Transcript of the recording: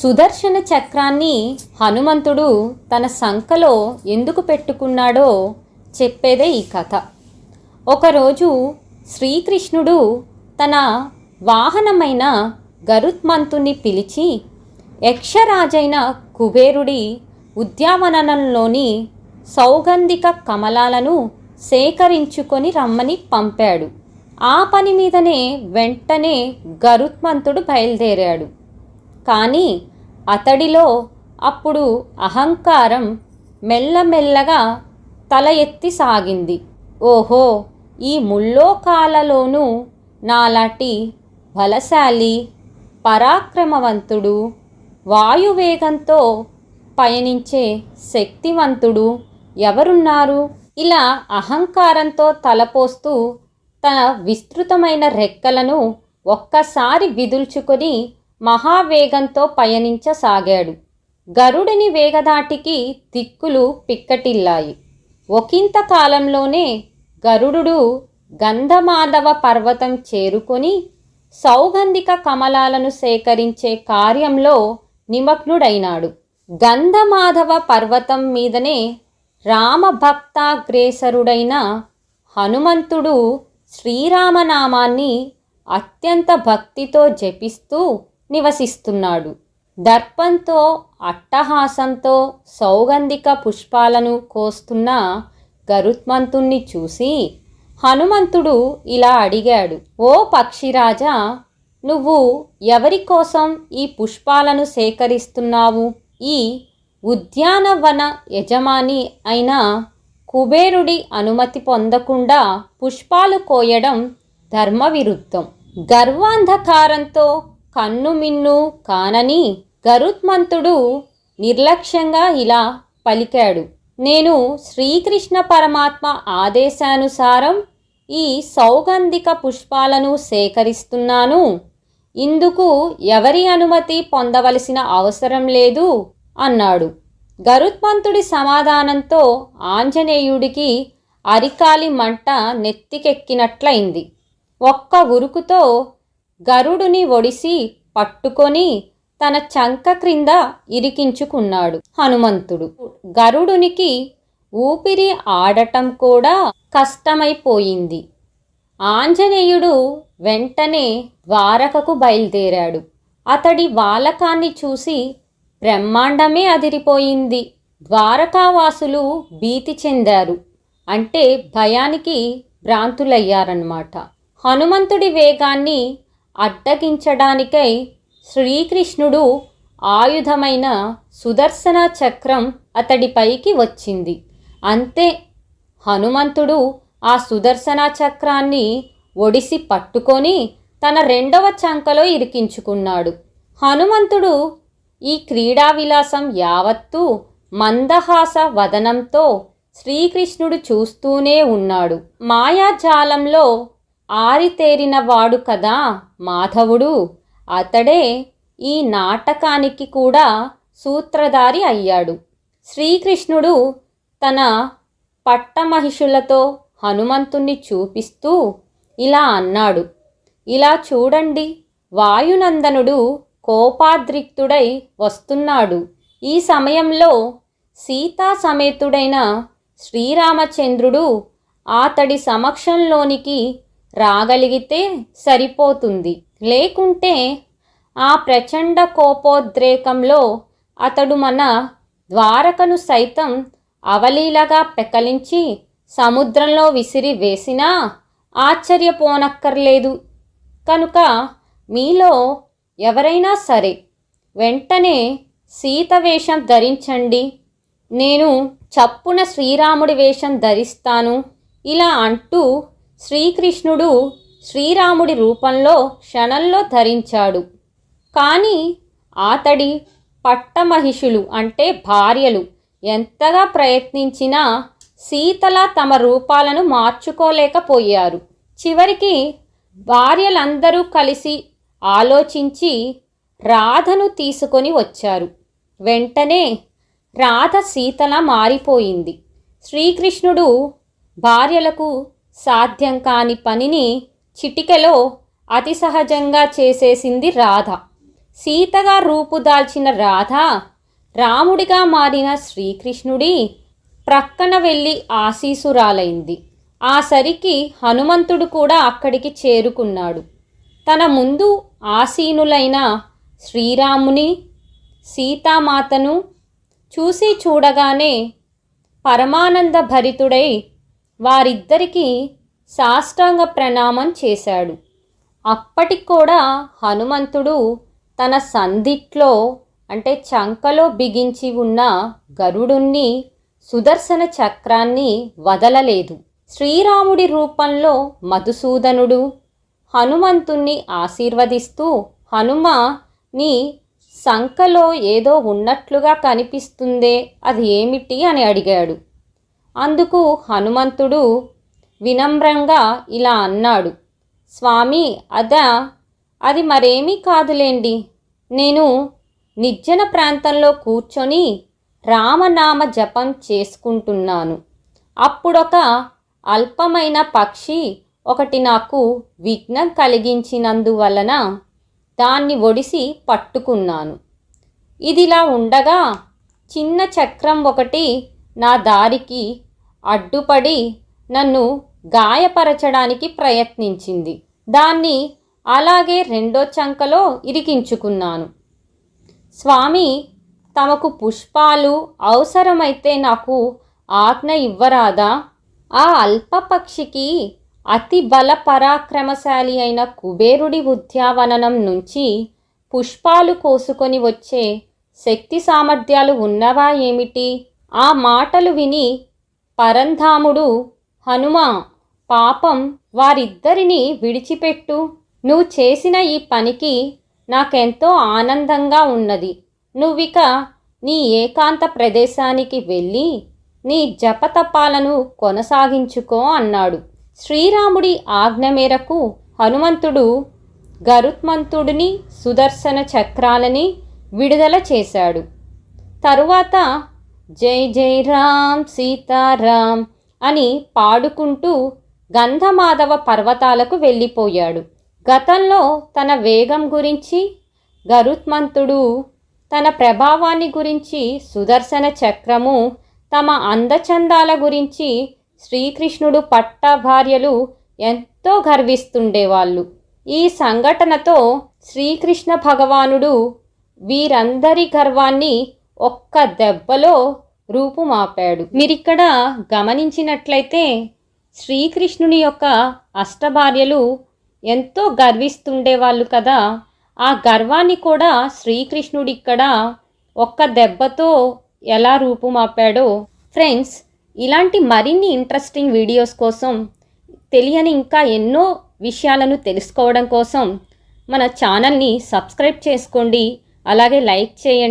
సుదర్శన చక్రాన్ని హనుమంతుడు తన సంకలో ఎందుకు పెట్టుకున్నాడో చెప్పేదే ఈ కథ. ఒకరోజు శ్రీకృష్ణుడు తన వాహనమైన గరుత్మంతుని పిలిచి యక్షరాజైన కుబేరుడి ఉద్యానవనంలోని సౌగంధిక కమలాలను సేకరించుకొని రమ్మని పంపాడు. ఆ పని మీదనే వెంటనే గరుత్మంతుడు బయలుదేరాడు. కానీ అతడిలో అప్పుడు అహంకారం మెల్లమెల్లగా తల ఎత్తి సాగింది. ఓహో, ఈ ముల్లోకాలలోనూ నాలాంటి బలశాలి, పరాక్రమవంతుడు, వాయువేగంతో పయనించే శక్తివంతుడు ఎవరున్నారు? ఇలా అహంకారంతో తలపోస్తూ తన విస్తృతమైన రెక్కలను ఒక్కసారి విదుల్చుకొని మహావేగంతో పయనించసాగాడు. గరుడిని వేగదాటికి దిక్కులు పిక్కటిల్లాయి. ఒకంత కాలంలోనే గరుడు గంధమాధవ పర్వతం చేరుకొని సౌగంధిక కమలాలను సేకరించే కార్యంలో నిమగ్నుడైనాడు. గంధమాధవ పర్వతం మీదనే రామభక్తాగ్రేసరుడైన హనుమంతుడు శ్రీరామనామాన్ని అత్యంత భక్తితో జపిస్తూ నివసిస్తున్నాడు. దర్పంతో అట్టహాసంతో సౌగంధిక పుష్పాలను కోస్తున్న గరుత్మంతుణ్ణి చూసి హనుమంతుడు ఇలా అడిగాడు. ఓ పక్షిరాజా, నువ్వు ఎవరి కోసం ఈ పుష్పాలను సేకరిస్తున్నావు? ఈ ఉద్యానవన యజమాని అయిన కుబేరుడి అనుమతి పొందకుండా పుష్పాలు కోయడం ధర్మవిరుద్ధం. గర్వాంధకారంతో కన్నుమిన్ను కానని గరుత్మంతుడు నిర్లక్ష్యంగా ఇలా పలికాడు. నేను శ్రీకృష్ణ పరమాత్మ ఆదేశానుసారం ఈ సౌగంధిక పుష్పాలను సేకరిస్తున్నాను. ఇందుకు ఎవరి అనుమతి పొందవలసిన అవసరం లేదు అన్నాడు. గరుత్మంతుడి సమాధానంతో ఆంజనేయుడికి అరికాలి మంట నెత్తికెక్కినట్లయింది. ఒక్క ఉరుకుతో గరుడుని ఒడిసి పట్టుకొని తన చంక క్రింద ఇరికించుకున్నాడు హనుమంతుడు. గరుడునికి ఊపిరి ఆడటం కూడా కష్టమైపోయింది. ఆంజనేయుడు వెంటనే ద్వారకకు బయలుదేరాడు. అతడి వాలకాన్ని చూసి బ్రహ్మాండమే అదిరిపోయింది. ద్వారకావాసులు భీతి చెందారు. అంటే భయానికి భ్రాంతులయ్యారన్నమాట. హనుమంతుడి వేగాన్ని అడ్డగించడానికై శ్రీకృష్ణుడు ఆయుధమైన సుదర్శన చక్రం అతడిపైకి వచ్చింది. అంతే, హనుమంతుడు ఆ సుదర్శన చక్రాన్ని ఒడిసి పట్టుకొని తన రెండవ చంకలో ఇరికించుకున్నాడు. హనుమంతుడు ఈ క్రీడా విలాసం యావత్తూ మందహాస వదనంతో శ్రీకృష్ణుడు చూస్తూనే ఉన్నాడు. మాయాజాలంలో ఆరితేరిన వాడు కదా మాధవుడు. అతడే ఈ నాటకానికి కూడా సూత్రధారి అయ్యాడు. శ్రీకృష్ణుడు తన పట్టమహిషులతో హనుమంతుణ్ణి చూపిస్తూ ఇలా అన్నాడు. ఇలా చూడండి, వాయునందనుడు కోపాద్రిక్తుడై వస్తున్నాడు. ఈ సమయంలో సీతా సమేతుడైన శ్రీరామచంద్రుడు అతడి సమక్షంలోనికి రాగలిగితే సరిపోతుంది. లేకుంటే ఆ ప్రచండ కోపోద్రేకంలో అతడు మన ద్వారకను సైతం అవలీలగా పెకలించి సముద్రంలో విసిరి వేసినా ఆశ్చర్యపోనక్కర్లేదు. కనుక మీలో ఎవరైనా సరే వెంటనే సీత వేషం ధరించండి, నేను చప్పున శ్రీరాముడి వేషం ధరిస్తాను. ఇలా అంటూ శ్రీకృష్ణుడు శ్రీరాముడి రూపంలో క్షణంలో ధరించాడు. కానీ అతడి పట్టమహిషులు అంటే భార్యలు ఎంతగా ప్రయత్నించినా సీతలా తమ రూపాలను మార్చుకోలేకపోయారు. చివరికి భార్యలందరూ కలిసి ఆలోచించి రాధను తీసుకొని వచ్చారు. వెంటనే రాధ సీతలా మారిపోయింది. శ్రీకృష్ణుడు భార్యలకు సాధ్యం కాని పనిని చిటికెలో అతి సహజంగా చేసేసింది రాధ. సీతగా రూపుదాల్చిన రాధ రాముడిగా మారిన శ్రీకృష్ణుడి ప్రక్కన వెళ్ళి ఆశీసురాలైంది. ఆ సరికి హనుమంతుడు కూడా అక్కడికి చేరుకున్నాడు. తన ముందు ఆసీనులైన శ్రీరాముని సీతామాతను చూసి చూడగానే పరమానంద భరితుడై వారిద్దరికీ సాష్టాంగ ప్రణామం చేశాడు. అప్పటికి కూడా హనుమంతుడు తన సందిట్లో అంటే చంకలో బిగించి ఉన్న గరుడుని సుదర్శన చక్రాన్ని వదలలేదు. శ్రీరాముడి రూపంలో మధుసూదనుడు హనుమంతుణ్ణి ఆశీర్వదిస్తూ, హనుమ, నీ సంకలో ఏదో ఉన్నట్లుగా కనిపిస్తుందే, అది ఏమిటి అని అడిగాడు. అందుకు హనుమంతుడు వినమ్రంగా ఇలా అన్నాడు, స్వామి, అది మరేమీ కాదులేండి. నేను నిర్జన ప్రాంతంలో కూర్చొని రామనామ జపం చేసుకుంటున్నాను. అప్పుడొక అల్పమైన పక్షి ఒకటి నాకు విఘ్నం కలిగించినందువలన దాన్ని ఒడిసి పట్టుకున్నాను. ఇదిలా ఉండగా చిన్న చక్రం ఒకటి నా దారికి అడ్డుపడి నన్ను గాయపరచడానికి ప్రయత్నించింది. దాన్ని అలాగే రెండో చంకలో ఇరికించుకున్నాను. స్వామి, తమకు పుష్పాలు అవసరమైతే నాకు ఆజ్ఞ ఇవ్వరాదా? ఆ అల్పపక్షికి అతి బల పరాక్రమశాలి అయిన కుబేరుడి ఉద్యావనం నుంచి పుష్పాలు కోసుకొని వచ్చే శక్తి సామర్థ్యాలు ఉన్నవా ఏమిటి? ఆ మాటలు విని పరంధాముడు, హనుమా, పాపం, వారిద్దరిని విడిచిపెట్టు. నువ్వు చేసిన ఈ పనికి నాకెంతో ఆనందంగా ఉన్నది. నువ్విక నీ ఏకాంత ప్రదేశానికి వెళ్ళి నీ జపతపాలను కొనసాగించుకో అన్నాడు. శ్రీరాముడి ఆజ్ఞ మేరకు హనుమంతుడు గరుత్మంతుడిని సుదర్శన చక్రాలని విడుదల చేశాడు. తరువాత జై జై రామ్ సీతారాం అని పాడుకుంటూ గంధమాధవ పర్వతాలకు వెళ్ళిపోయాడు. గతంలో తన వేగం గురించి గరుత్మంతుడు, తన ప్రభావాన్ని గురించి సుదర్శన చక్రము, తమ అందచందాల గురించి శ్రీకృష్ణుడు పట్టభార్యలు ఎంతో గర్విస్తుండేవాళ్ళు. ఈ సంఘటనతో శ్రీకృష్ణ భగవానుడు వీరందరి గర్వాన్ని ఒక్క దెబ్బలో రూపుమాపాడు. మీరిక్కడ గమనించినట్లయితే శ్రీకృష్ణుని యొక్క అష్టభార్యలు ఎంతో గర్విస్తుండేవాళ్ళు కదా. ఆ గర్వాన్ని కూడా శ్రీకృష్ణుడు ఇక్కడ ఒక్క దెబ్బతో ఎలా రూపుమాపాడో. ఫ్రెండ్స్, ఇలాంటి మరిన్ని ఇంట్రెస్టింగ్ వీడియోస్ కోసం, తెలియని ఇంకా ఎన్నో విషయాలను తెలుసుకోవడం కోసం మన ఛానల్ని సబ్స్క్రైబ్ చేసుకోండి, అలాగే లైక్ చేయండి.